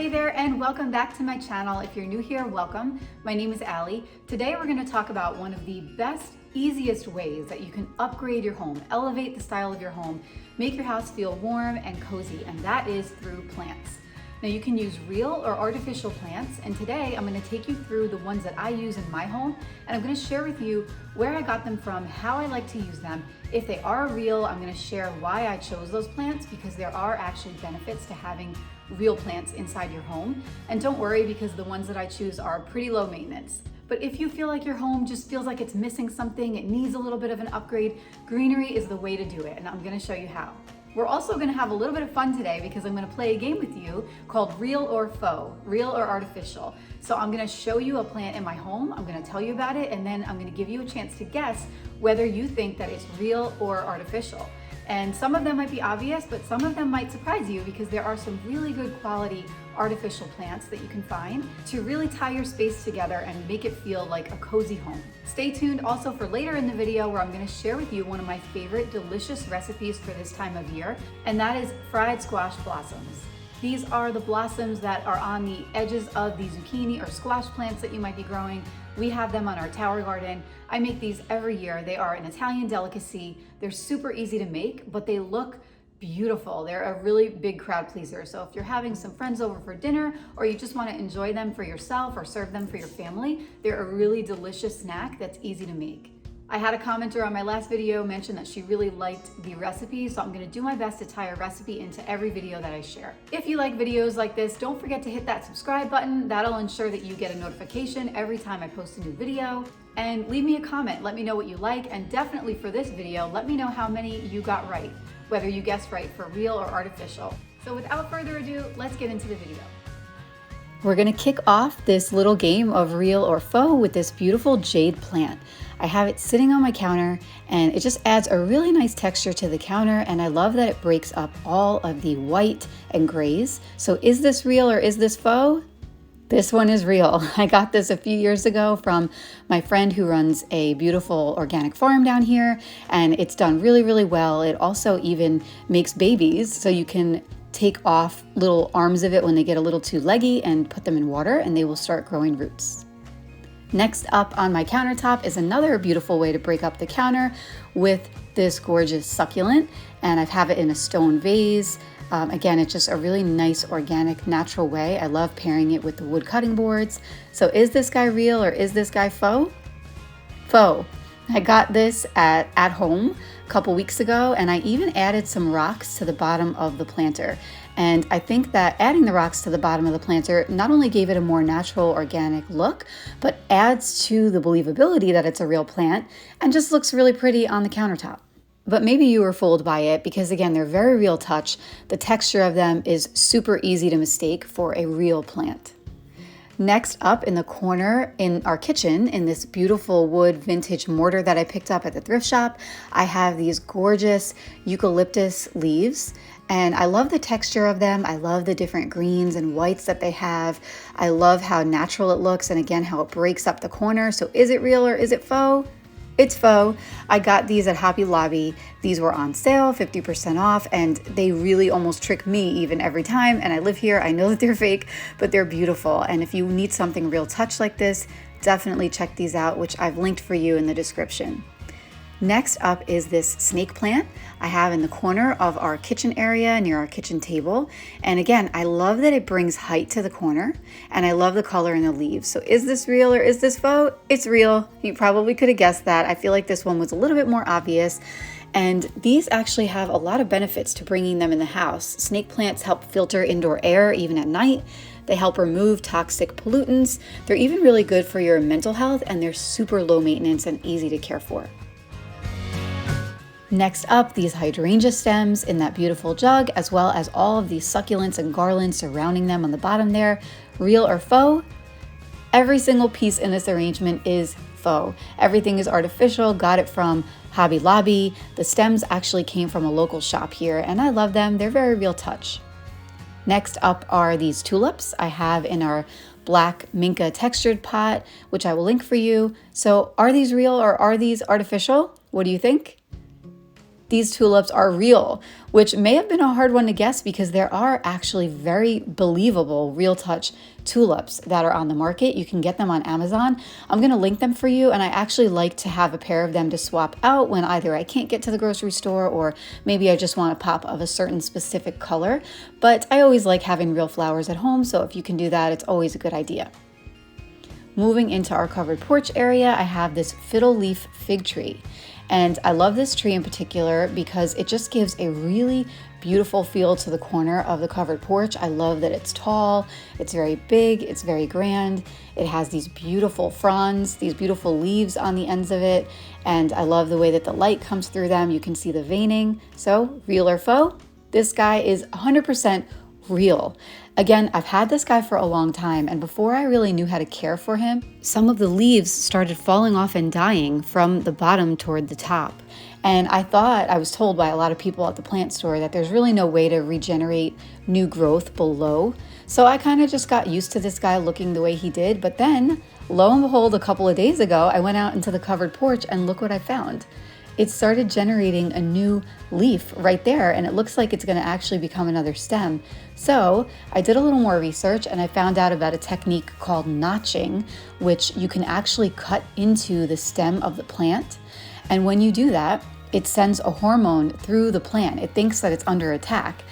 Hey there, and welcome back to my channel. If you're new here, welcome. My name is Allie. Today we're going to talk about one of the best, easiest ways that you can upgrade your home, elevate the style of your home, make your house feel warm and cozy, and that is through plants. Now you can use real or artificial plants, and today I'm going to take you through the ones that I use in my home, and I'm going to share with you where I got them from, how I like to use them. If they are real, I'm going to share why I chose those plants, because there are actually benefits to having real plants inside your home. And don't worry, because the ones that I choose are pretty low maintenance. But if you feel like your home just feels like it's missing something, it needs a little bit of an upgrade, greenery is the way to do it, and I'm going to show you how. We're also going to have a little bit of fun today because I'm going to play a game with you called Real or Faux, real or artificial. So I'm going to show you a plant in my home, I'm going to tell you about it, and then I'm going to give you a chance to guess whether you think that it's real or artificial. And some of them might be obvious, but some of them might surprise you because there are some really good quality artificial plants that you can find to really tie your space together and make it feel like a cozy home. Stay tuned also for later in the video where I'm going to share with you one of my favorite delicious recipes for this time of year, and that is fried squash blossoms. These are the blossoms that are on the edges of the zucchini or squash plants that you might be growing. We have them on our tower garden. I make these every year. They are an Italian delicacy. They're super easy to make, but they look beautiful. They're a really big crowd pleaser. So if you're having some friends over for dinner, or you just want to enjoy them for yourself or serve them for your family, they're a really delicious snack that's easy to make. I had a commenter on my last video mention that she really liked the recipe, so I'm going to do my best to tie a recipe into every video that I share. If you like videos like this, don't forget to hit that subscribe button. That'll ensure that you get a notification every time I post a new video. And leave me a comment, let me know what you like, and definitely for this video, let me know how many you got right, whether you guessed right for real or artificial. So without further ado, let's get into the video. We're going to kick off this little game of real or faux with this beautiful jade plant. I have it sitting on my counter, and it just adds a really nice texture to the counter, and I love that it breaks up all of the white and grays. So is this real or is this faux? This one is real. I got this a few years ago from my friend who runs a beautiful organic farm down here, and it's done really, really well. It also even makes babies, so you can take off little arms of it when they get a little too leggy and put them in water, and they will start growing roots. Next up on my countertop is another beautiful way to break up the counter with this gorgeous succulent, and I have it in a stone vase. Again, it's just a really nice, organic, natural way. I love pairing it with the wood cutting boards. So is this guy real or is this guy faux? Faux. I got this at home a couple weeks ago, and I even added some rocks to the bottom of the planter. And I think that adding the rocks to the bottom of the planter not only gave it a more natural, organic look, but adds to the believability that it's a real plant and just looks really pretty on the countertop. But maybe you were fooled by it because, again, they're very real touch. The texture of them is super easy to mistake for a real plant. Next up in the corner in our kitchen, in this beautiful wood vintage mortar that I picked up at the thrift shop, I have these gorgeous eucalyptus leaves. And I love the texture of them. I love the different greens and whites that they have. I love how natural it looks, and again, how it breaks up the corner. So is it real or is it faux? It's faux. I got these at Hobby Lobby. These were on sale, 50% off, and they really almost trick me even every time. And I live here, I know that they're fake, but they're beautiful. And if you need something real touch like this, definitely check these out, which I've linked for you in the description. Next up is this snake plant I have in the corner of our kitchen area near our kitchen table. And again, I love that it brings height to the corner, and I love the color in the leaves. So is this real or is this faux? It's real. You probably could have guessed that. I feel like this one was a little bit more obvious. And these actually have a lot of benefits to bringing them in the house. Snake plants help filter indoor air even at night. They help remove toxic pollutants. They're even really good for your mental health, and they're super low maintenance and easy to care for. Next up, these hydrangea stems in that beautiful jug, as well as all of these succulents and garlands surrounding them on the bottom there. Real or faux? Every single piece in this arrangement is faux. Everything is artificial, got it from Hobby Lobby. The stems actually came from a local shop here, and I love them. They're very real touch. Next up are these tulips I have in our black minka textured pot, which I will link for you. So are these real or are these artificial? What do you think? these tulips are real, which may have been a hard one to guess because there are actually very believable real touch tulips that are on the market. You can get them on Amazon. I'm going to link them for you, and I actually like to have a pair of them to swap out when either I can't get to the grocery store or maybe I just want a pop of a certain specific color. But I always like having real flowers at home, so if you can do that, it's always a good idea. Moving into our covered porch area, I have this fiddle leaf fig tree. And I love this tree in particular because it just gives a really beautiful feel to the corner of the covered porch. I love that it's tall, it's very big, it's very grand. It has these beautiful fronds, these beautiful leaves on the ends of it. And I love the way that the light comes through them. You can see the veining. So, real or faux? This guy is 100% real. Again, I've had this guy for a long time, and before I really knew how to care for him, some of the leaves started falling off and dying from the bottom toward the top. And I was told by a lot of people at the plant store that there's really no way to regenerate new growth below. So I kind of just got used to this guy looking the way he did. But then, lo and behold, a couple of days ago, I went out into the covered porch and look what I found. It started generating a new leaf right there, and it looks like it's going to actually become another stem. So I did a little more research and I found out about a technique called notching, which you can actually cut into the stem of the plant. And when you do that, it sends a hormone through the plant. It thinks that it's under attack,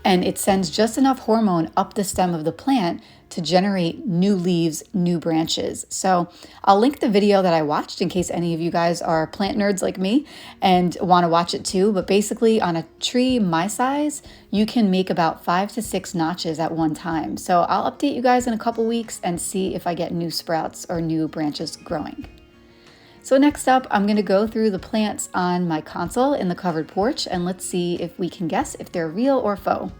and it sends just enough hormone up the stem of the plant to generate new leaves, new branches. So I'll link the video that I watched in case any of you guys are plant nerds like me and want to watch it too. But basically on a tree my size, you can make about 5 to 6 notches at one time. So I'll update you guys in a couple weeks and see if I get new sprouts or new branches growing. So next up, I'm going to go through the plants on my console in the covered porch, and let's see if we can guess if they're real or faux.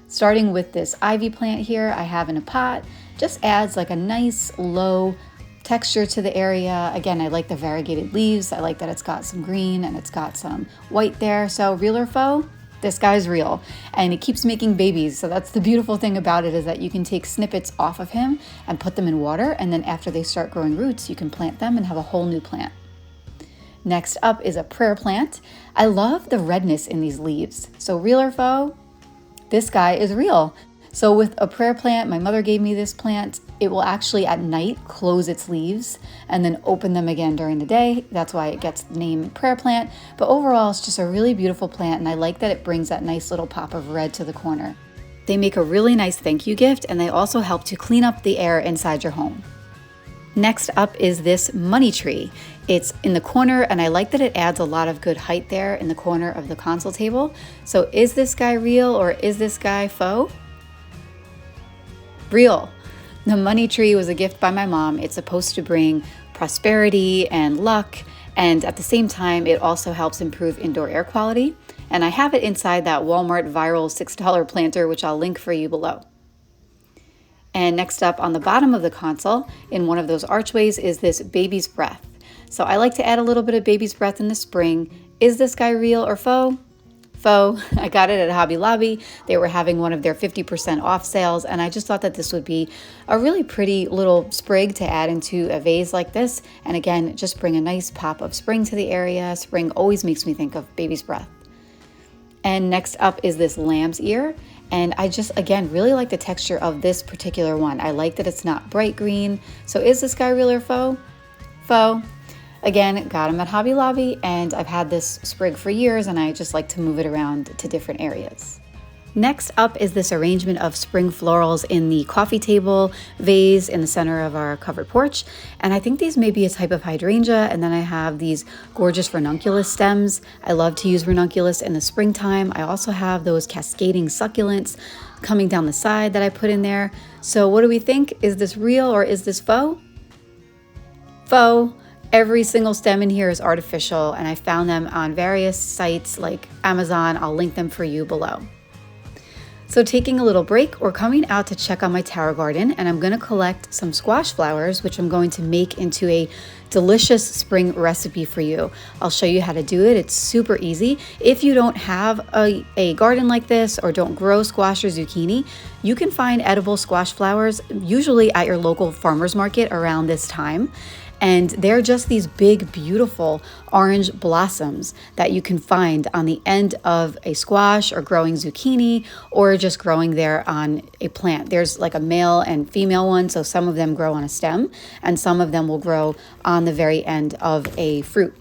Starting with this ivy plant here I have in a pot, just adds like a nice low texture to the area. Again, I like the variegated leaves. I like that it's got some green and it's got some white there. So real or faux? This guy's real, and it keeps making babies. So that's the beautiful thing about it, is that you can take snippets off of him and put them in water, and then after they start growing roots, you can plant them and have a whole new plant. Next up is a prayer plant. I love the redness in these leaves. So real or faux? This guy is real. So with a prayer plant, my mother gave me this plant. It will actually at night close its leaves and then open them again during the day. That's why it gets the name prayer plant. But overall, it's just a really beautiful plant, and I like that it brings that nice little pop of red to the corner. They make a really nice thank you gift, and they also help to clean up the air inside your home. Next up is this money tree. It's in the corner, and I like that it adds a lot of good height there in the corner of the console table. So is this guy real or is this guy faux? Real. The money tree was a gift by my mom. It's supposed to bring prosperity and luck, and at the same time, it also helps improve indoor air quality. And I have it inside that Walmart viral $6 planter, which I'll link for you below. And next up on the bottom of the console, in one of those archways, is this baby's breath. So I like to add a little bit of baby's breath in the spring. Is this guy real or faux? Faux. I got it at Hobby Lobby. They were having one of their 50% off sales, and I just thought that this would be a really pretty little sprig to add into a vase like this. And again, just bring a nice pop of spring to the area. Spring always makes me think of baby's breath. And next up is this lamb's ear. And I just, again, really like the texture of this particular one. I like that it's not bright green. So is this guy real or faux? Faux. Again, got him at Hobby Lobby, and I've had this sprig for years, and I just like to move it around to different areas. Next up is this arrangement of spring florals in the coffee table vase in the center of our covered porch. And I think these may be a type of hydrangea. And then I have these gorgeous ranunculus stems. I love to use ranunculus in the springtime. I also have those cascading succulents coming down the side that I put in there. So what do we think? Is this real or is this faux? Faux. Every single stem in here is artificial, and I found them on various sites like Amazon. I'll link them for you below. So taking a little break, we're coming out to check on my tower garden, and I'm going to collect some squash flowers, which I'm going to make into a delicious spring recipe for you. I'll show you how to do it. It's super easy. If you don't have a garden like this or don't grow squash or zucchini, you can find edible squash flowers usually at your local farmer's market around this time. And they're just these big, beautiful orange blossoms that you can find on the end of a squash or growing zucchini or just growing there on a plant. There's like a male and female one, so some of them grow on a stem and some of them will grow on the very end of a fruit.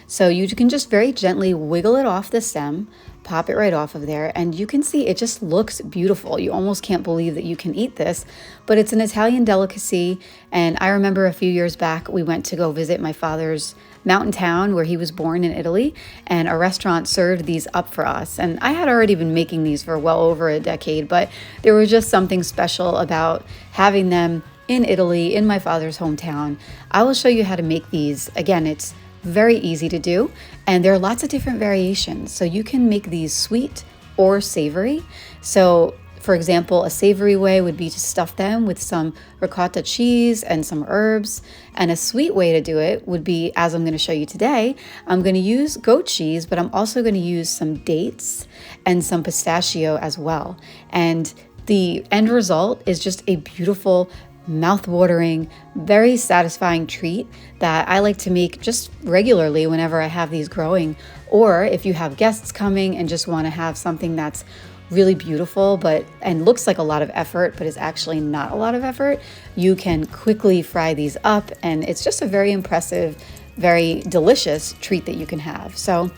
So you can just very gently wiggle it off the stem, pop it right off of there, and you can see it just looks beautiful. You almost can't believe that you can eat this, but it's an Italian delicacy. And I remember a few years back, we went to go visit my father's mountain town where he was born in Italy, and a restaurant served these up for us. And I had already been making these for well over a decade, but there was just something special about having them in Italy, in my father's hometown. I will show you how to make these. Again, it's very easy to do, and there are lots of different variations. So you can make these sweet or savory. So for example, a savory way would be to stuff them with some ricotta cheese and some herbs. And a sweet way to do it would be, as I'm going to show you today, I'm going to use goat cheese, but I'm also going to use some dates and some pistachio as well. And the end result is just a beautiful, mouth-watering, very satisfying treat that I like to make just regularly whenever I have these growing. Or if you have guests coming and just want to have something that's really beautiful and looks like a lot of effort but is actually not a lot of effort, you can quickly fry these up, and it's just a very impressive, very delicious treat that you can have. So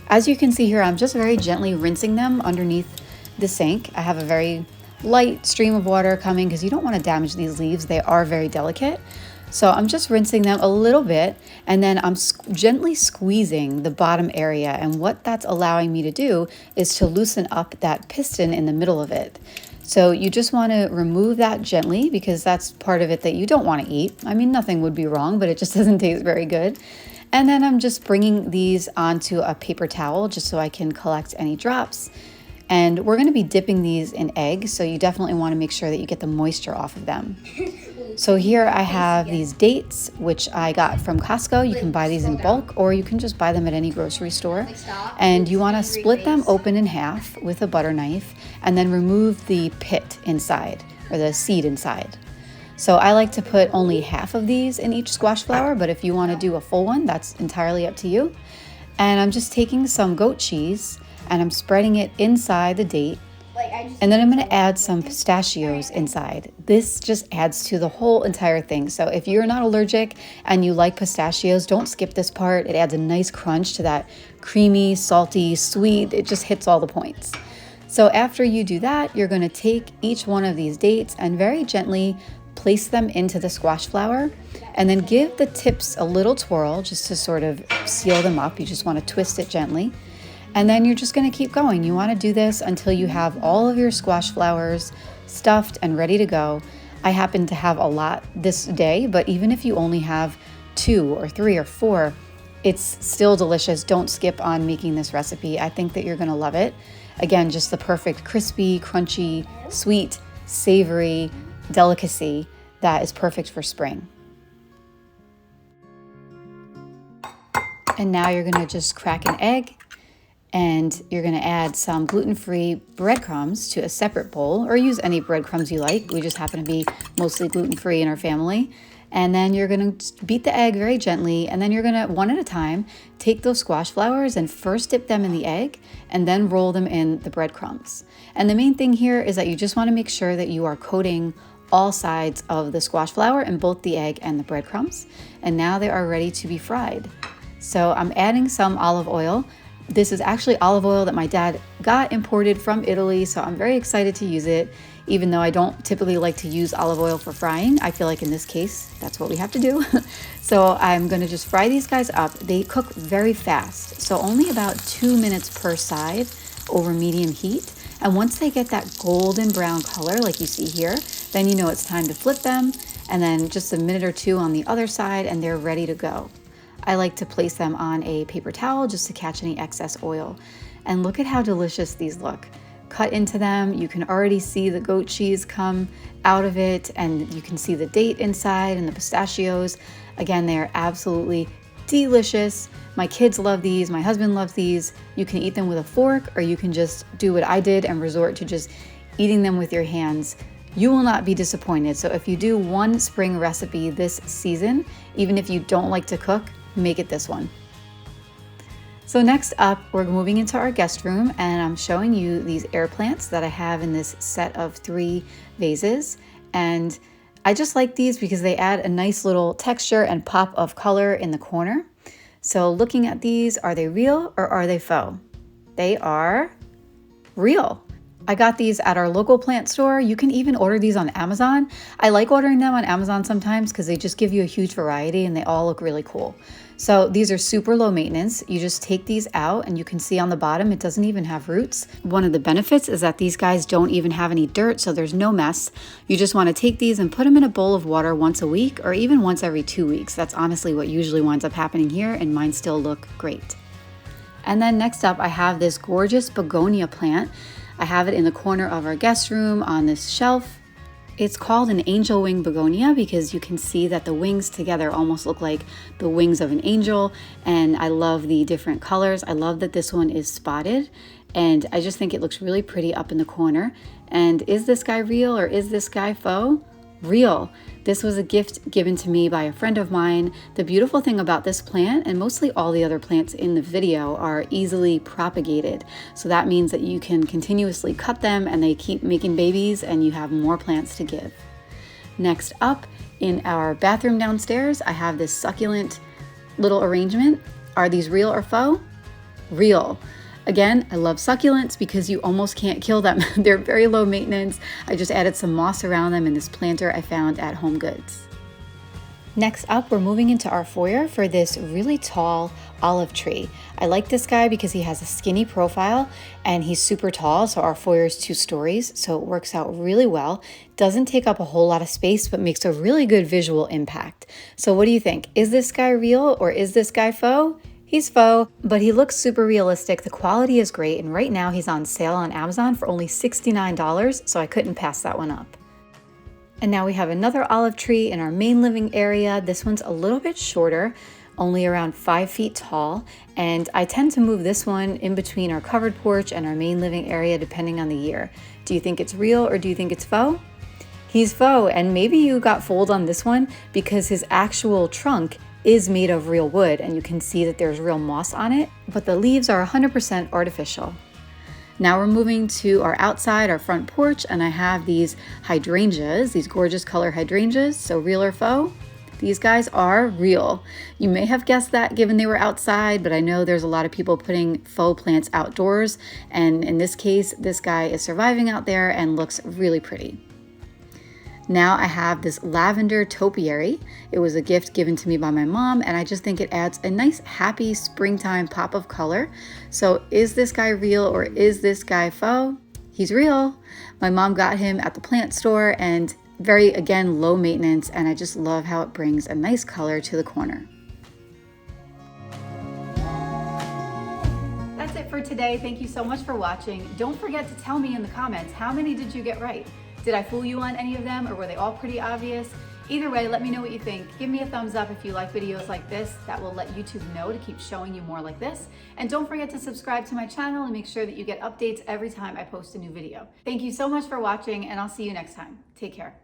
as you can see here, I'm just very gently rinsing them underneath the sink. I have a very light stream of water coming because you don't want to damage these leaves. They are very delicate. So I'm just rinsing them a little bit, and then I'm gently squeezing the bottom area. And what that's allowing me to do is to loosen up that piston in the middle of it. So you just want to remove that gently because that's part of it that you don't want to eat. I mean, nothing would be wrong, but it just doesn't taste very good. And then I'm just bringing these onto a paper towel just so I can collect any drops. And we're going to be dipping these in egg, so you definitely want to make sure that you get the moisture off of them. So here I have these dates, which I got from Costco. You can buy these in bulk, or you can just buy them at any grocery store. And you want to split them open in half with a butter knife and then remove the pit inside, or the seed inside. So I like to put only half of these in each squash flower, but if you want to do a full one, that's entirely up to you. And I'm just taking some goat cheese and I'm spreading it inside the date. And then I'm going to add some pistachios inside. This just adds to the whole entire thing. So if you're not allergic and you like pistachios, don't skip this part. It adds a nice crunch to that creamy, salty, sweet. It just hits all the points. So after you do that, you're going to take each one of these dates and very gently place them into the squash flower, and then give the tips a little twirl just to sort of seal them up. You just want to twist it gently. And then you're just going to keep going. You want to do this until you have all of your squash flowers stuffed and ready to go. I happen to have a lot this day, but even if you only have 2 or 3 or 4, it's still delicious. Don't skip on making this recipe. I think that you're going to love it. Again, just the perfect crispy, crunchy, sweet, savory delicacy that is perfect for spring. And now you're going to just crack an egg. And you're going to add some gluten-free breadcrumbs to a separate bowl, or use any breadcrumbs you like. We just happen to be mostly gluten-free in our family. And then you're going to beat the egg very gently, and then you're going to, one at a time, take those squash flowers and first dip them in the egg and then roll them in the breadcrumbs. And the main thing here is that you just want to make sure that you are coating all sides of the squash flower in both the egg and the breadcrumbs. And now they are ready to be fried. So I'm adding some olive oil. This is actually olive oil that my dad got imported from Italy, so I'm very excited to use it. Even though I don't typically like to use olive oil for frying, I feel like in this case, that's what we have to do. So I'm gonna just fry these guys up. They cook very fast, so only about 2 minutes per side over medium heat. And once they get that golden brown color like you see here, then you know it's time to flip them, and then just a minute or 2 on the other side and they're ready to go. I like to place them on a paper towel just to catch any excess oil. And look at how delicious these look. Cut into them, you can already see the goat cheese come out of it, and you can see the date inside and the pistachios. Again, they are absolutely delicious. My kids love these, my husband loves these. You can eat them with a fork, or you can just do what I did and resort to just eating them with your hands. You will not be disappointed. So if you do one spring recipe this season, even if you don't like to cook, make it this one. So next up, we're moving into our guest room, and I'm showing you these air plants that I have in this set of 3 vases. And I just like these because they add a nice little texture and pop of color in the corner. So looking at these, are they real or are they faux? They are real. I got these at our local plant store. You can even order these on Amazon. I like ordering them on Amazon sometimes because they just give you a huge variety and they all look really cool. So these are super low maintenance. You just take these out and you can see on the bottom, it doesn't even have roots. One of the benefits is that these guys don't even have any dirt, so there's no mess. You just want to take these and put them in a bowl of water once a week or even once every 2 weeks. That's honestly what usually winds up happening here, and mine still look great. And then next up, I have this gorgeous begonia plant. I have it in the corner of our guest room on this shelf. It's called an angel wing begonia because you can see that the wings together almost look like the wings of an angel, and I love the different colors. I love that this one is spotted, and I just think it looks really pretty up in the corner. And is this guy real or is this guy faux? Real. This was a gift given to me by a friend of mine. The beautiful thing about this plant, and mostly all the other plants in the video, are easily propagated. So that means that you can continuously cut them and they keep making babies and you have more plants to give. Next up, in our bathroom downstairs, I have this succulent little arrangement. Are these real or faux? Real. Again, I love succulents because you almost can't kill them. They're very low maintenance. I just added some moss around them in this planter I found at Home Goods. Next up, we're moving into our foyer for this really tall olive tree. I like this guy because he has a skinny profile and he's super tall, so our foyer is 2 stories, so it works out really well. Doesn't take up a whole lot of space, but makes a really good visual impact. So what do you think? Is this guy real or is this guy faux? He's faux, but he looks super realistic. The quality is great, and right now he's on sale on Amazon for only $69, so I couldn't pass that one up. And now we have another olive tree in our main living area. This one's a little bit shorter, only around 5 feet tall, and I tend to move this one in between our covered porch and our main living area depending on the year. Do you think it's real or do you think it's faux? He's faux, and maybe you got fooled on this one because his actual trunk is made of real wood and you can see that there's real moss on it, but the leaves are 100% artificial. Now we're moving to our outside, our front porch, and I have these hydrangeas, these gorgeous color hydrangeas. So real or faux? These guys are real. You may have guessed that given they were outside, but I know there's a lot of people putting faux plants outdoors, and in this case, this guy is surviving out there and looks really pretty. Now I have this lavender topiary. It was a gift given to me by my mom, and I just think it adds a nice happy springtime pop of color. So is this guy real or is this guy faux? He's real. My mom got him at the plant store, and very, again, low maintenance, and I just love how it brings a nice color to the corner. That's it for today. Thank you so much for watching. Don't forget to tell me in the comments, how many did you get right? Did I fool you on any of them, or were they all pretty obvious? Either way, let me know what you think. Give me a thumbs up if you like videos like this. That will let YouTube know to keep showing you more like this. And don't forget to subscribe to my channel and make sure that you get updates every time I post a new video. Thank you so much for watching, and I'll see you next time. Take care.